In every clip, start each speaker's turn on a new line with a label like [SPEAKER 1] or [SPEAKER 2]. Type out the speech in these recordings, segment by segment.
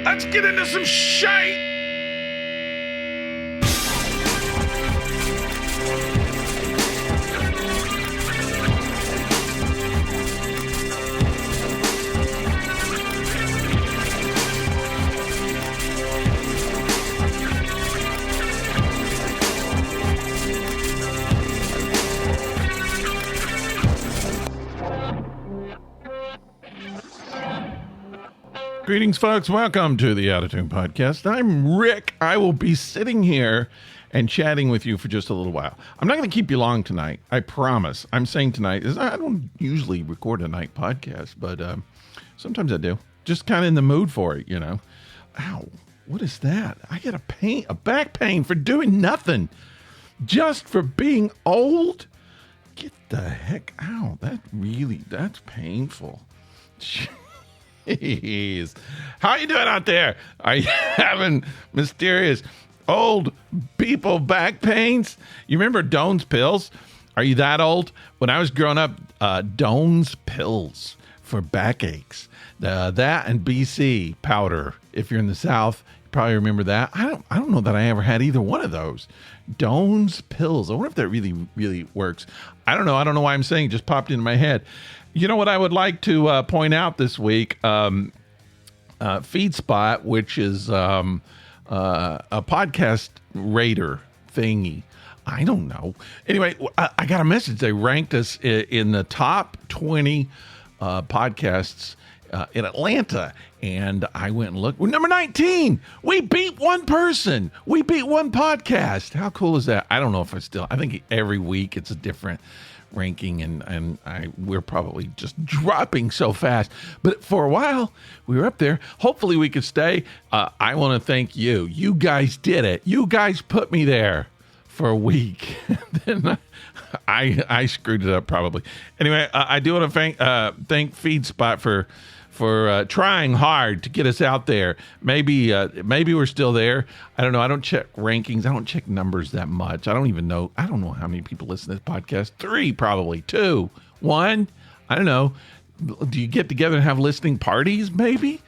[SPEAKER 1] Let's get into some shite. Greetings, folks. Welcome to the Out of Tune Podcast. I'm Rick. I will be sitting here and chatting with you for just a little while. I'm not going to keep you long tonight. I promise. I'm saying tonight is I don't usually record a night podcast, but sometimes I do. Just kind of in the mood for it, you know. Ow! What is that? I get a back pain for doing nothing, just for being old. Get the heck out! That's painful. Jeez. How you doing out there? Are you having mysterious old people back pains? You remember Doan's pills? Are you that old? When I was growing up, Doan's pills for backaches. That and BC powder. If you're in the South, you probably remember that. I don't know that I ever had either one of those. Doan's pills. I wonder if that really works. I don't know. I don't know why I'm saying it. Just popped into my head. You know what I would like to point out this week? FeedSpot, which is a podcast rater thingy. I don't know. Anyway, I got a message. They ranked us in the top 20 podcasts in Atlanta. And I went and looked. We're number 19. We beat one person. We beat one podcast. How cool is that? I don't know if I think every week it's a different ranking, and we're probably just dropping so fast. But for a while, we were up there. Hopefully we could stay. I want to thank you. You guys did it. You guys put me there for a week. Then I screwed it up probably. Anyway, I do want to thank FeedSpot for trying hard to get us out there. Maybe we're still there. I don't know. I don't check rankings. I don't check numbers that much. I don't even know. I don't know how many people listen to this podcast. 3, probably 2, 1. I don't know. Do you get together and have listening parties? Maybe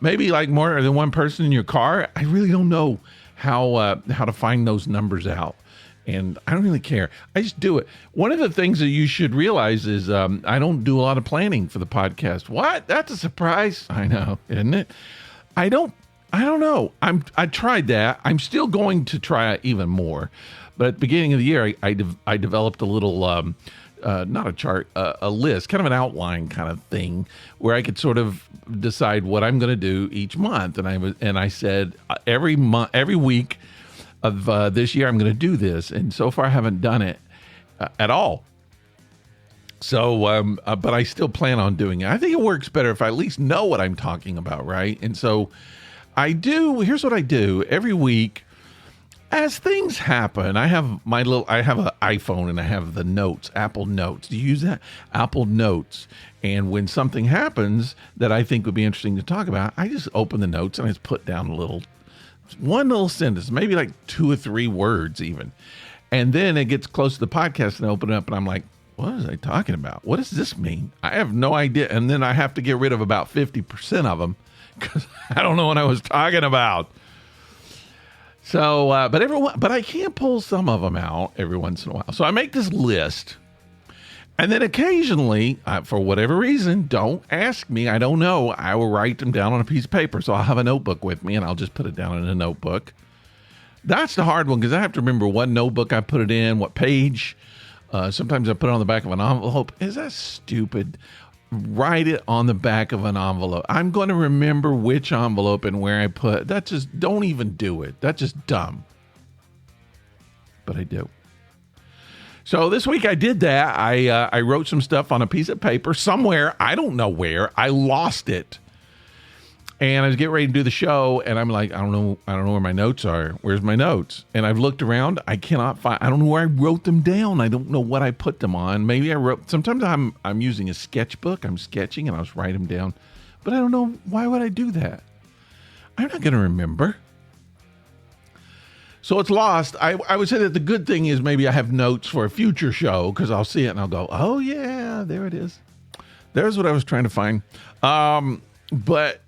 [SPEAKER 1] like more than one person in your car. I really don't know how to find those numbers out. And I don't really care. I just do it. One of the things that you should realize is I don't do a lot of planning for the podcast. What? That's a surprise. I know, isn't it? I don't know. I tried that. I'm still going to try it even more. But at the beginning of the year, I developed a little, not a chart, a list, kind of an outline kind of thing where I could sort of decide what I'm going to do each month. And I said every week of this year, I'm going to do this. And so far, I haven't done it at all. So, but I still plan on doing it. I think it works better if I at least know what I'm talking about, right? And so here's what I do. Every week, as things happen, I have an iPhone and I have the notes, Apple Notes. Do you use that? Apple Notes. And when something happens that I think would be interesting to talk about, I just open the notes and I just put down one little sentence, maybe like 2 or 3 words even. And then it gets close to the podcast and I open it up and I'm like, what was I talking about? What does this mean? I have no idea. And then I have to get rid of about 50% of them because I don't know what I was talking about. So, but I can pull some of them out every once in a while. So I make this list. And then occasionally, for whatever reason, don't ask me, I don't know, I will write them down on a piece of paper. So I'll have a notebook with me and I'll just put it down in a notebook. That's the hard one because I have to remember what notebook I put it in, what page. Sometimes I put it on the back of an envelope. Is that stupid? Write it on the back of an envelope. I'm going to remember which envelope and where I put. That just, don't even do it. That's just dumb. But I do. So this week I did that. I wrote some stuff on a piece of paper somewhere. I don't know where. I lost it. And I was getting ready to do the show, and I'm like, I don't know where my notes are. Where's my notes? And I've looked around. I cannot find. I don't know where I wrote them down. I don't know what I put them on. Maybe I wrote. Sometimes I'm using a sketchbook. I'm sketching, and I'll just write them down. But I don't know, why would I do that? I'm not going to remember. So it's lost. I would say that the good thing is maybe I have notes for a future show because I'll see it and I'll go, oh, yeah, there it is. There's what I was trying to find. But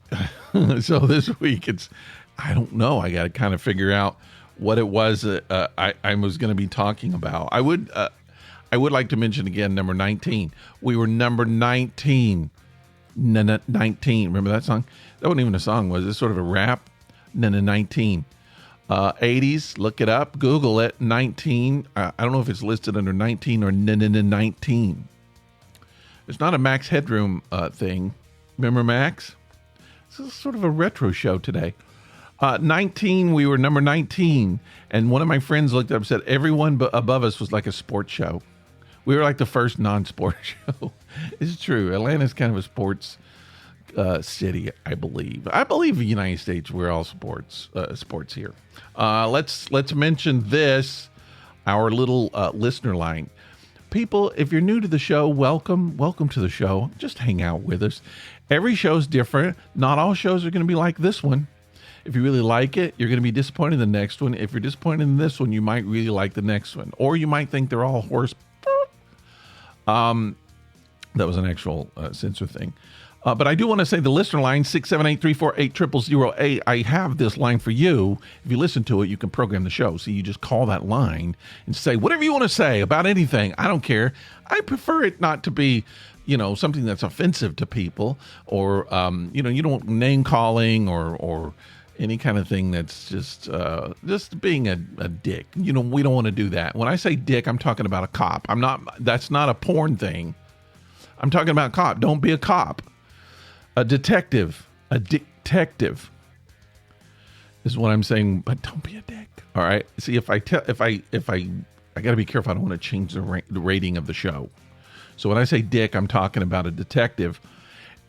[SPEAKER 1] So this week I don't know. I got to kind of figure out what it was I was going to be talking about. I would like to mention again, number 19. We were number 19. 19. Remember that song? That wasn't even a song, was it? Sort of a rap. 19. 80s, look it up, Google it, 19. I don't know if it's listed under 19 or 19. It's not a Max Headroom thing. Remember Max? This is sort of a retro show today. 19, we were number 19. And one of my friends looked up and said, everyone above us was like a sports show. We were like the first non-sport show. It's true. Atlanta's kind of a sports city, I believe. I believe the United States, we're all sports here. Let's mention this, our little listener line. People, if you're new to the show, welcome to the show. Just hang out with us. Every show's different. Not all shows are going to be like this one. If you really like it, you're going to be disappointed in the next one. If you're disappointed in this one, you might really like the next one. Or you might think they're all horse. That was an actual censor thing. But I do want to say the listener line, 678-348-0008. I have this line for you. If you listen to it, you can program the show. So you just call that line and say whatever you want to say about anything. I don't care. I prefer it not to be, something that's offensive to people or, you don't name calling or any kind of thing that's just being a dick. We don't want to do that. When I say dick, I'm talking about a cop. That's not a porn thing. I'm talking about cop. Don't be a cop. A detective is what I'm saying, but don't be a dick. All right. See, if I got to be careful. I don't want to change the rating of the show. So when I say dick, I'm talking about a detective.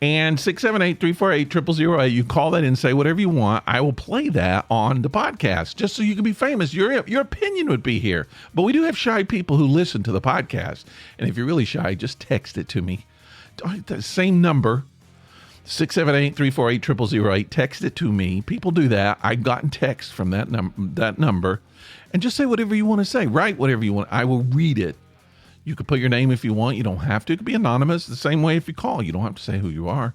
[SPEAKER 1] And 678-348-0008, you call that in and say whatever you want. I will play that on the podcast just so you can be famous. Your opinion would be here. But we do have shy people who listen to the podcast. And if you're really shy, just text it to me. The same number. 678-348-0008. Text it to me. People do that. I've gotten texts from that number. And just say whatever you want to say. Write whatever you want. I will read it. You can put your name if you want. You don't have to. It could be anonymous. The same way if you call. You don't have to say who you are.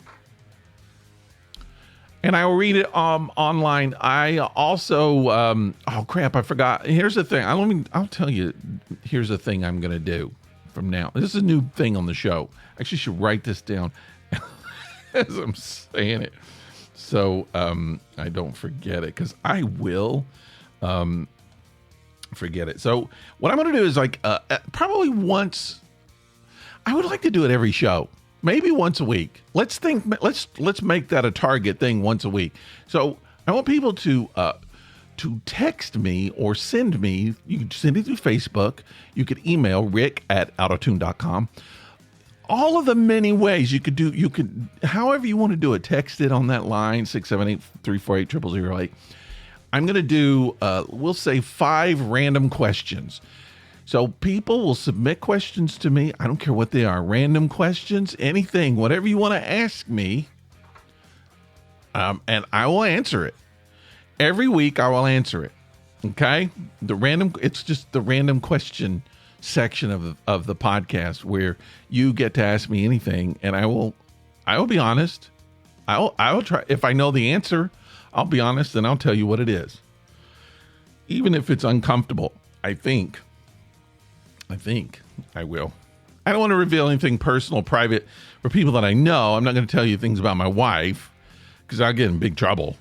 [SPEAKER 1] And I will read it online. I also, oh crap, I forgot. Here's the thing. I'll tell you, here's the thing I'm going to do from now. This is a new thing on the show. I actually should write this down as I'm saying it, so I don't forget it, because I will forget it. So what I'm going to do is probably once. I would like to do it every show, maybe once a week. Let's make that a target thing once a week. So I want people to text me or send me. You can send it through Facebook. You could email rick@autotune.com. All of the many ways you could, however you want to do it, text it on that line, 678-348-0008. I'm going to do, we'll say 5 random questions. So people will submit questions to me. I don't care what they are. Random questions, anything, whatever you want to ask me. And I will answer it. Every week I will answer it. Okay? It's just the random question section of the podcast where you get to ask me anything, and I will be honest. I will try. If I know the answer, I'll be honest and I'll tell you what it is, even if it's uncomfortable. I think I will. I don't want to reveal anything personal, private for people that I know. I'm not going to tell you things about my wife because I'll get in big trouble.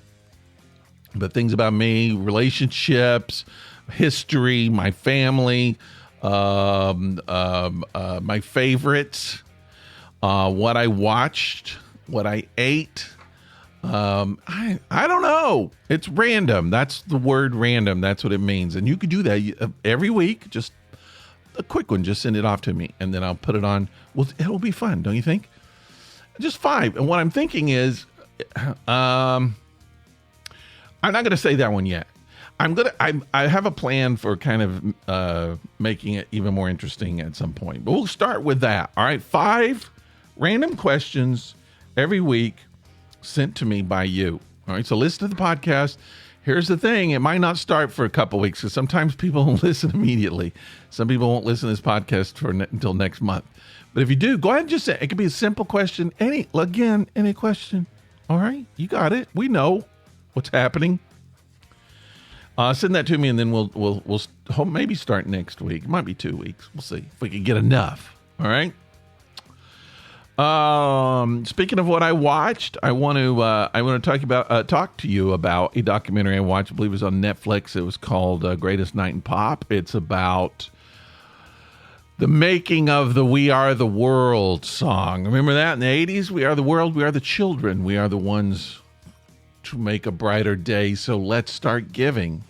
[SPEAKER 1] But things about me, relationships, history, my family, my favorites, what I watched, what I ate. I don't know. It's random. That's the word random. That's what it means. And you could do that every week. Just a quick one. Just send it off to me and then I'll put it on. Well, it'll be fun. Don't you think? Just 5. And what I'm thinking is, I'm not going to say that one yet. I have a plan for kind of making it even more interesting at some point, but we'll start with that. All right. 5 random questions every week sent to me by you. All right. So listen to the podcast. Here's the thing. It might not start for a couple weeks because sometimes people won't listen immediately. Some people won't listen to this podcast until next month. But if you do, go ahead and just say, it could be a simple question. Any question. All right, you got it. We know what's happening. Send that to me, and then we'll maybe start next week. It might be 2 weeks. We'll see if we can get enough. All right. Speaking of what I watched, I want to talk to you about a documentary I watched. I believe it was on Netflix. It was called Greatest Night in Pop. It's about the making of the "We Are the World" song. Remember that in the 80s? We are the world. We are the children. We are the ones to make a brighter day. So let's start giving.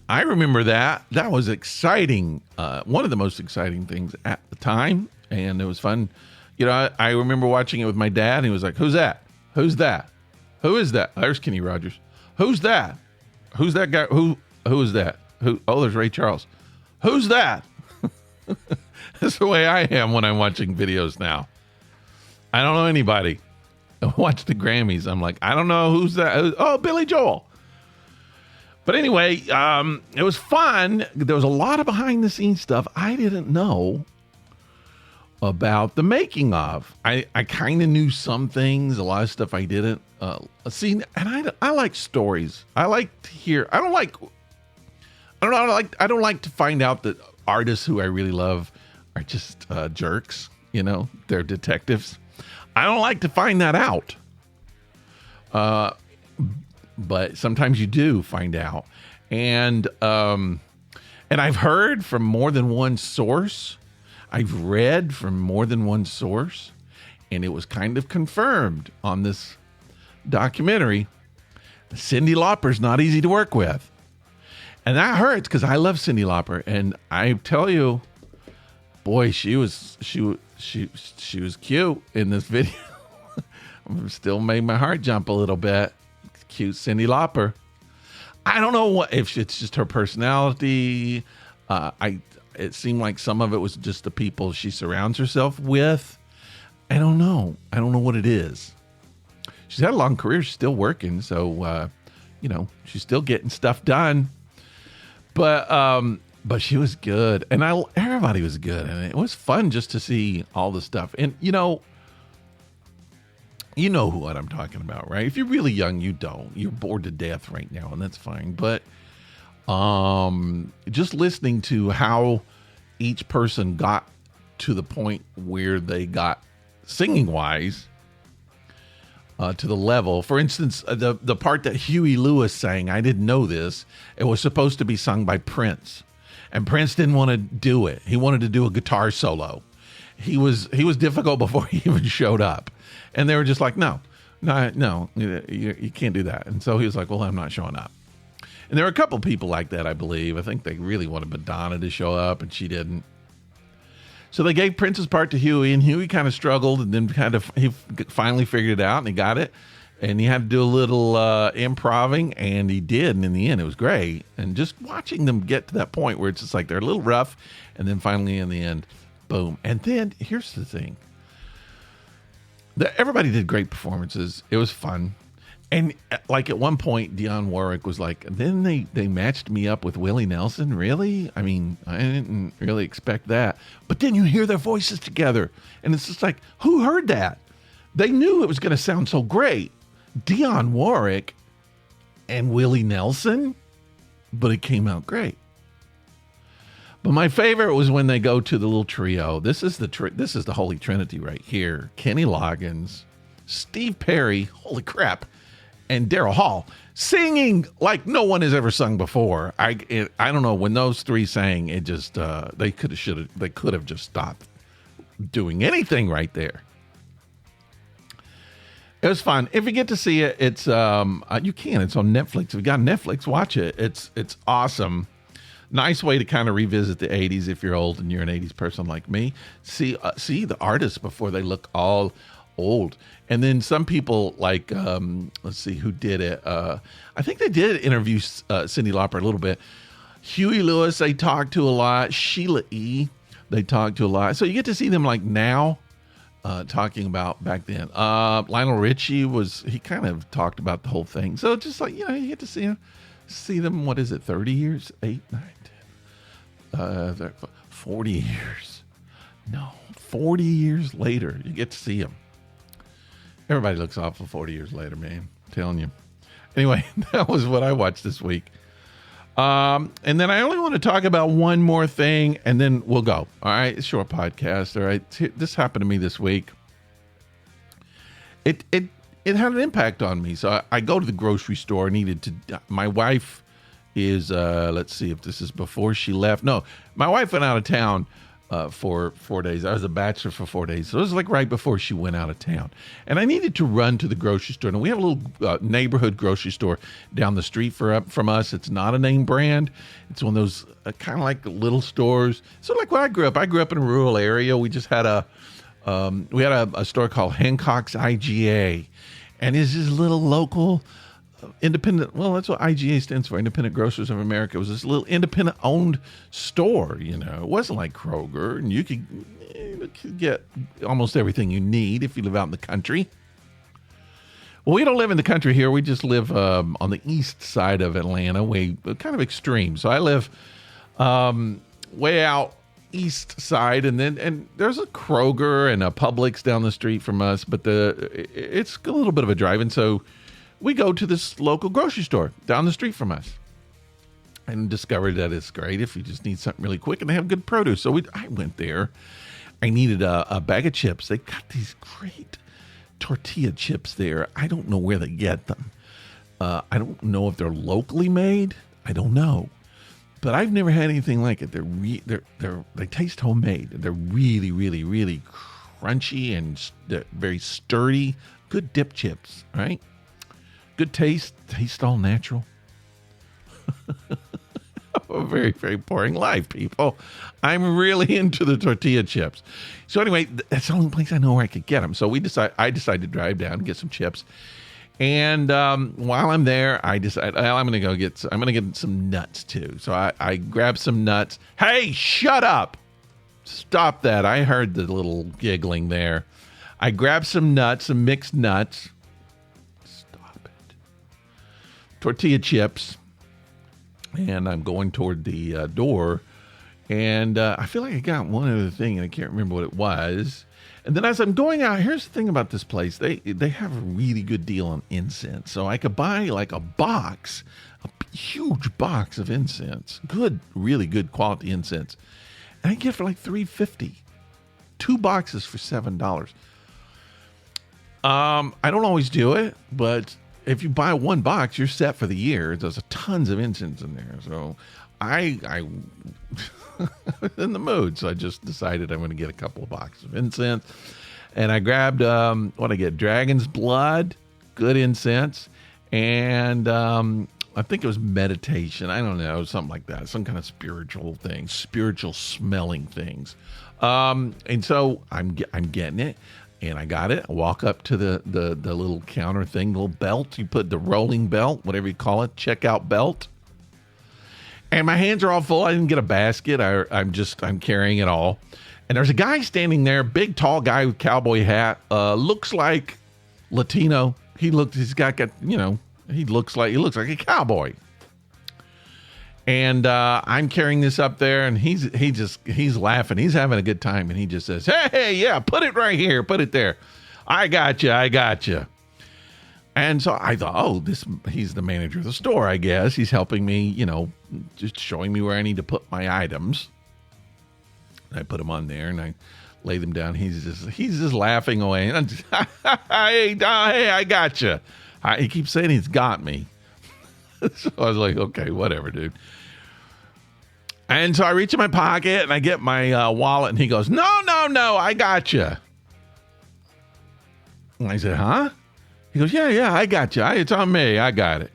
[SPEAKER 1] I remember that. That was exciting. One of the most exciting things at the time. And it was fun. You know, I remember watching it with my dad. And he was like, "Who's that? Who's that? Who is that?" There's Kenny Rogers. "Who's that? Who's that guy? Who is that? Who? Oh, there's Ray Charles. Who's that?" That's the way I am when I'm watching videos now. I don't know anybody. I watch the Grammys. I'm like, I don't know who's that. Oh, Billy Joel. But anyway, it was fun. There was a lot of behind the scenes stuff I didn't know about the making of. I kind of knew some things, a lot of stuff I didn't see. And I like stories. I like to hear. I don't like to find out that artists who I really love are just jerks. You know, they're detectives. I don't like to find that out. But sometimes you do find out. And I've heard from more than one source. I've read from more than one source. And it was kind of confirmed on this documentary. Cyndi Lauper's not easy to work with. And that hurts because I love Cyndi Lauper. And I tell you, boy, she was cute in this video. Still made my heart jump a little bit. Cute Cyndi Lauper. I don't know if it's just her personality. It seemed like some of it was just the people she surrounds herself with. I don't know what it is. She's had a long career. She's still working. So, she's still getting stuff done. But she was good. And everybody was good. And it was fun just to see all the stuff. And, you know what I'm talking about, right? If you're really young, you don't. You're bored to death right now, and that's fine. But just listening to how each person got to the point where they got singing-wise to the level. For instance, the part that Huey Lewis sang, I didn't know this. It was supposed to be sung by Prince, and Prince didn't want to do it. He wanted to do a guitar solo. He was difficult before he even showed up. And they were just like, no, you can't do that. And so he was like, well, I'm not showing up. And there were a couple people like that, I believe. I think they really wanted Madonna to show up, and she didn't. So they gave Prince's part to Huey, and Huey kind of struggled, and then he finally figured it out, and he got it. And he had to do a little improving, and he did. And in the end, it was great. And just watching them get to that point where it's just like they're a little rough, and then finally in the end, boom. And then here's the thing. Everybody did great performances. It was fun. And like at one point, Dionne Warwick was like, then they matched me up with Willie Nelson? Really? I mean, I didn't really expect that. But then you hear their voices together. And it's just like, who heard that? They knew it was going to sound so great. Dionne Warwick and Willie Nelson? But it came out great. But my favorite was when they go to the little trio. This is the Holy Trinity right here. Kenny Loggins, Steve Perry, holy crap, and Daryl Hall singing like no one has ever sung before. I don't know, when those three sang, it just they could have just stopped doing anything right there. It was fun. If you get to see it, it's you can. It's on Netflix. If you got Netflix, watch it. It's awesome. Nice way to kind of revisit the 80s if you're old and you're an 80s person like me. See the artists before they look all old. And then some people like, let's see who did it. I think they did interview Cyndi Lauper a little bit. Huey Lewis, they talked to a lot. Sheila E., they talked to a lot. So you get to see them like now talking about back then. Lionel Richie he kind of talked about the whole thing. So just like, you get to see them, what is it, 30 years? 8, 9, 10, 40 years. No, 40 years later, you get to see them. Everybody looks awful 40 years later, man. I'm telling you. Anyway, that was what I watched this week. And then I only want to talk about one more thing, and then we'll go. All right, it's short podcast. All right, this happened to me this week. It had an impact on me. So I go to the grocery store. My wife is, let's see if this is before she left. No, my wife went out of town for 4 days. I was a bachelor for 4 days. So it was like right before she went out of town. And I needed to run to the grocery store. And we have a little neighborhood grocery store down the street from us. It's not a name brand. It's one of those kind of like little stores. So like when I grew up in a rural area. We just had a store called Hancock's IGA. And it's this little local independent, well, that's what IGA stands for, Independent Grocers of America. It was this little independent owned store, you know. It wasn't like Kroger, and you could get almost everything you need if you live out in the country. Well, we don't live in the country here. We just live on the east side of Atlanta, kind of extreme. So I live way out east side, and there's a Kroger and a Publix down the street from us, but it's a little bit of a drive, and so we go to this local grocery store down the street from us and discovered that it's great if you just need something really quick, and they have good produce. So I went there. I needed a bag of chips. They got these great tortilla chips there. I don't know where they get them. I don't know if they're locally made. I don't know. But I've never had anything like it. They taste homemade. They're really, really, really crunchy and they're very sturdy. Good dip chips, right? Good taste all natural. A very, very boring life, people. I'm really into the tortilla chips. So anyway, that's the only place I know where I could get them. So I decided to drive down and get some chips. And while I'm there, I decide I'm going to get some nuts too. So I grab some nuts. Hey, shut up! Stop that! I heard the little giggling there. I grab some nuts, some mixed nuts. Tortilla chips, and I'm going toward the door, and I feel like I got one other thing, and I can't remember what it was. And then as I'm going out, here's the thing about this place. They have a really good deal on incense. So I could buy like a huge box of incense. Good, really good quality incense. And I get it for like $3.50. 2 boxes for $7. I don't always do it, but if you buy 1 box, you're set for the year. There's tons of incense in there. So I was in the mood. So I just decided I'm going to get a couple of boxes of incense. And I grabbed, Dragon's Blood, good incense. And I think it was meditation. I don't know, something like that. Some kind of spiritual thing, spiritual smelling things. And so I'm getting it. And I got it. I walk up to the little counter thing, little belt. You put the rolling belt, whatever you call it, checkout belt. And my hands are all full. I didn't get a basket. I'm carrying it all. And there's a guy standing there, big, tall guy with cowboy hat. Looks like Latino. He looks like a cowboy. And I'm carrying this up there, and he's laughing. He's having a good time, and he just says, "Hey, yeah, put it right here, put it there. I got you." And so I thought, he's the manager of the store, I guess. He's helping me, just showing me where I need to put my items. And I put them on there, and I lay them down. He's just laughing away. And I'm just, hey, I got you. He keeps saying he's got me. So I was like, okay, whatever, dude. And so I reach in my pocket and I get my wallet, and he goes, no, I got you. And I said, huh? He goes, yeah, I got you. It's on me. I got it.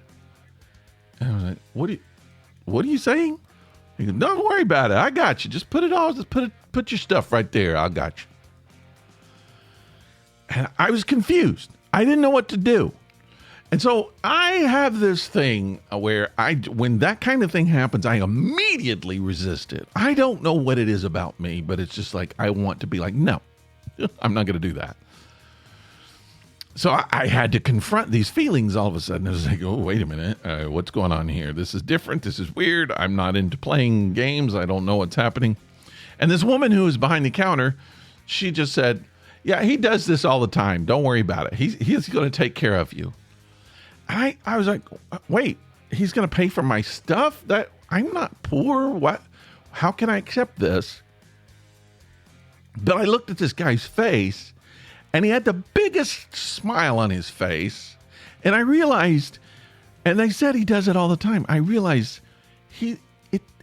[SPEAKER 1] And I was like, what are you saying? He goes, don't worry about it. I got you. Just put your stuff right there. I got you. And I was confused. I didn't know what to do. And so I have this thing where when that kind of thing happens, I immediately resist it. I don't know what it is about me, but it's just like, I want to be like, no, I'm not going to do that. So I had to confront these feelings all of a sudden. I was like, oh, wait a minute. What's going on here? This is different. This is weird. I'm not into playing games. I don't know what's happening. And this woman who was behind the counter, she just said, Yeah, he does this all the time. Don't worry about it. He's going to take care of you. And I was like, wait, he's going to pay for my stuff? That I'm not poor. What? How can I accept this? But I looked at this guy's face, and he had the biggest smile on his face. And I realized, and they said he does it all the time. I realized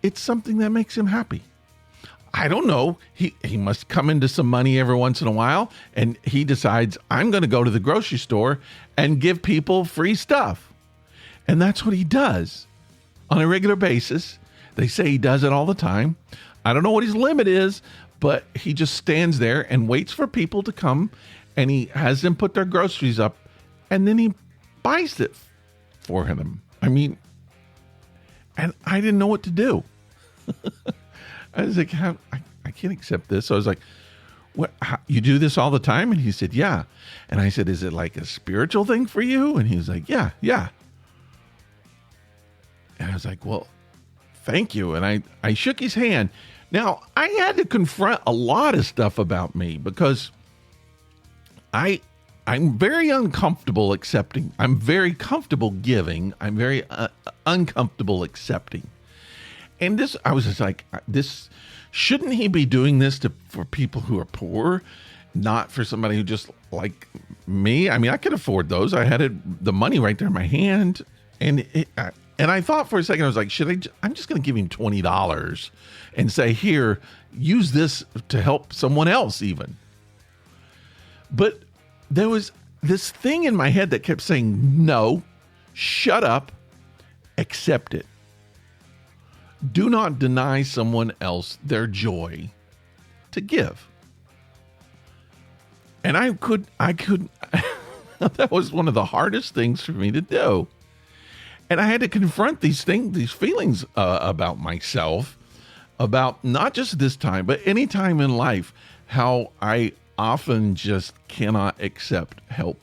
[SPEAKER 1] it's something that makes him happy. I don't know. He must come into some money every once in a while, and he decides, I'm going to go to the grocery store and give people free stuff. And that's what he does on a regular basis. They say he does it all the time. I don't know what his limit is, but he just stands there and waits for people to come, and he has them put their groceries up, and then he buys it for them. I mean, and I didn't know what to do. I was like, I can't accept this. So I was like, what? You do this all the time? And he said, yeah. And I said, is it like a spiritual thing for you? And he was like, yeah. And I was like, well, thank you. And I shook his hand. Now, I had to confront a lot of stuff about me because I'm very uncomfortable accepting. I'm very comfortable giving. I'm very uncomfortable accepting. And this, I was just like, this, shouldn't he be doing this for people who are poor, not for somebody who just like me? I mean, I could afford those. I had the money right there in my hand. And I thought for a second, I was like, I'm just going to give him $20 and say, here, use this to help someone else even. But there was this thing in my head that kept saying, no, shut up, accept it. Do not deny someone else their joy to give. And I could, that was one of the hardest things for me to do. And I had to confront these feelings about myself, about not just this time, but any time in life, how I often just cannot accept help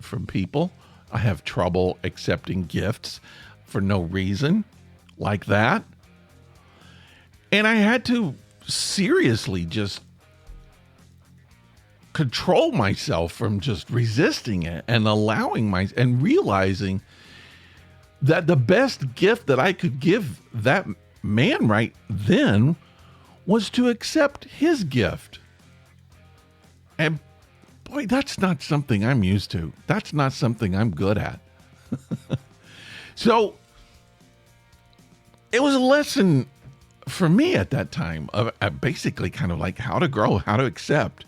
[SPEAKER 1] from people. I have trouble accepting gifts for no reason like that. And I had to seriously just control myself from just resisting it and and realizing that the best gift that I could give that man right then was to accept his gift. And boy, that's not something I'm used to. That's not something I'm good at. So it was a lesson for me at that time of basically kind of like how to grow, how to accept,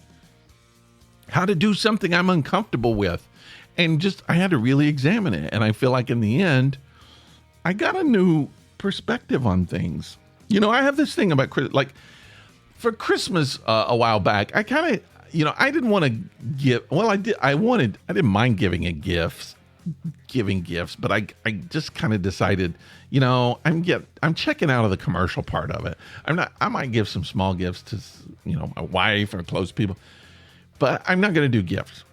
[SPEAKER 1] how to do something I'm uncomfortable with. And just, I had to really examine it. And I feel like in the end, I got a new perspective on things. You know, I have this thing about, like, for Christmas a while back, I kind of, I didn't want to give, well, I didn't mind giving gifts, but I just kind of decided, I'm checking out of the commercial part of it. I might give some small gifts to, my wife or close people, but I'm not going to do gifts.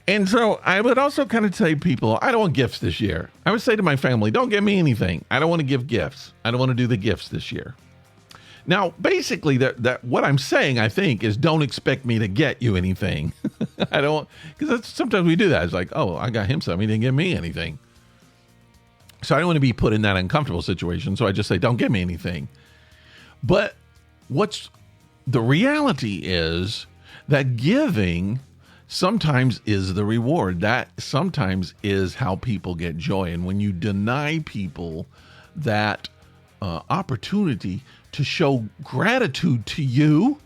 [SPEAKER 1] And so I would also kind of say to people, I don't want gifts this year. I would say to my family, don't give me anything. I don't want to give gifts. I don't want to do the gifts this year. Now, basically, that what I'm saying, I think, is don't expect me to get you anything. I don't, because sometimes we do that. It's like, oh, I got him something. He didn't give me anything. So I don't want to be put in that uncomfortable situation. So I just say, don't give me anything. But what's the reality is that giving sometimes is the reward. That sometimes is how people get joy. And when you deny people that opportunity to show gratitude to you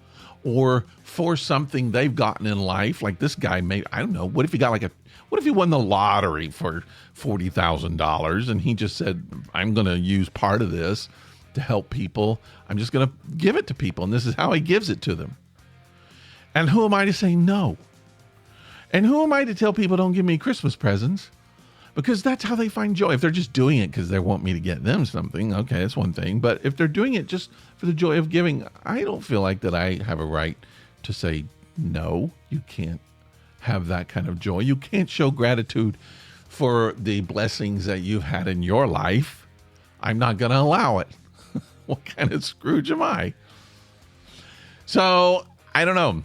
[SPEAKER 1] or for something they've gotten in life, like this guy made, I don't know, what if he won the lottery for $40,000 and he just said, I'm going to use part of this to help people. I'm just going to give it to people. And this is how he gives it to them. And who am I to say no? And who am I to tell people don't give me Christmas presents? Because that's how they find joy. If they're just doing it because they want me to get them something, okay, that's one thing. But if they're doing it just for the joy of giving, I don't feel like that I have a right to say, no, you can't have that kind of joy. You can't show gratitude for the blessings that you've had in your life. I'm not going to allow it. What kind of Scrooge am I? So, I don't know.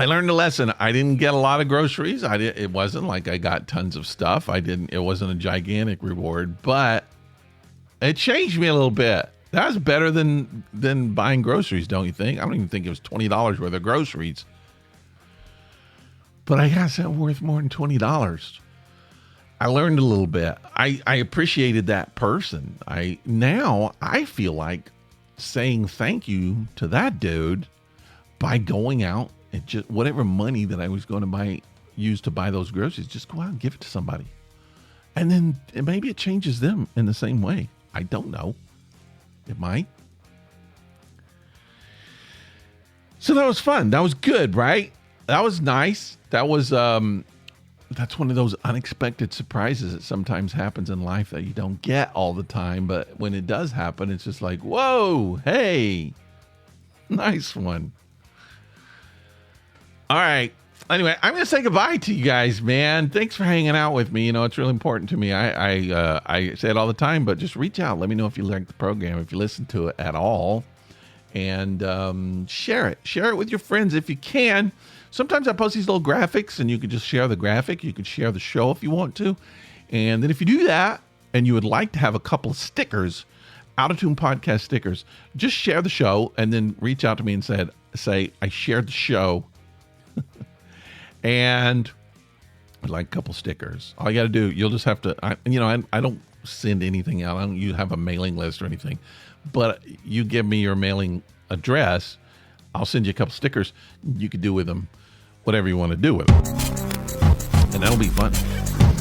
[SPEAKER 1] I learned a lesson. I didn't get a lot of groceries. It wasn't like I got tons of stuff. It wasn't a gigantic reward, but it changed me a little bit. That was better than buying groceries, don't you think? I don't even think it was $20 worth of groceries. But I guess that worth more than $20. I learned a little bit. I appreciated that person. Now I feel like saying thank you to that dude by going out and just whatever money that I was going to use to buy those groceries, just go out and give it to somebody. And then maybe it changes them in the same way. I don't know. It might. So that was fun. That was good, right? That was nice. That was that's one of those unexpected surprises that sometimes happens in life that you don't get all the time, but when it does happen, it's just like, whoa, hey, nice one. All right. Anyway, I'm going to say goodbye to you guys, man. Thanks for hanging out with me. You know, it's really important to me. I say it all the time, but just reach out. Let me know if you like the program, if you listen to it at all, and share it. Share it with your friends if you can. Sometimes I post these little graphics, and you can just share the graphic. You can share the show if you want to. And then if you do that, and you would like to have a couple of stickers, Out of Tune Podcast stickers, just share the show, and then reach out to me and say, I shared the show. And I'd like a couple stickers. All you got to do, you'll just have to, I don't send anything out. You have a mailing list or anything, but you give me your mailing address. I'll send you a couple stickers. You could do with them whatever you want to do with them. And that'll be fun.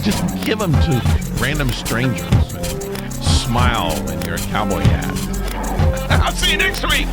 [SPEAKER 1] Just give them to random strangers. Smile in your cowboy hat. I'll see you next week.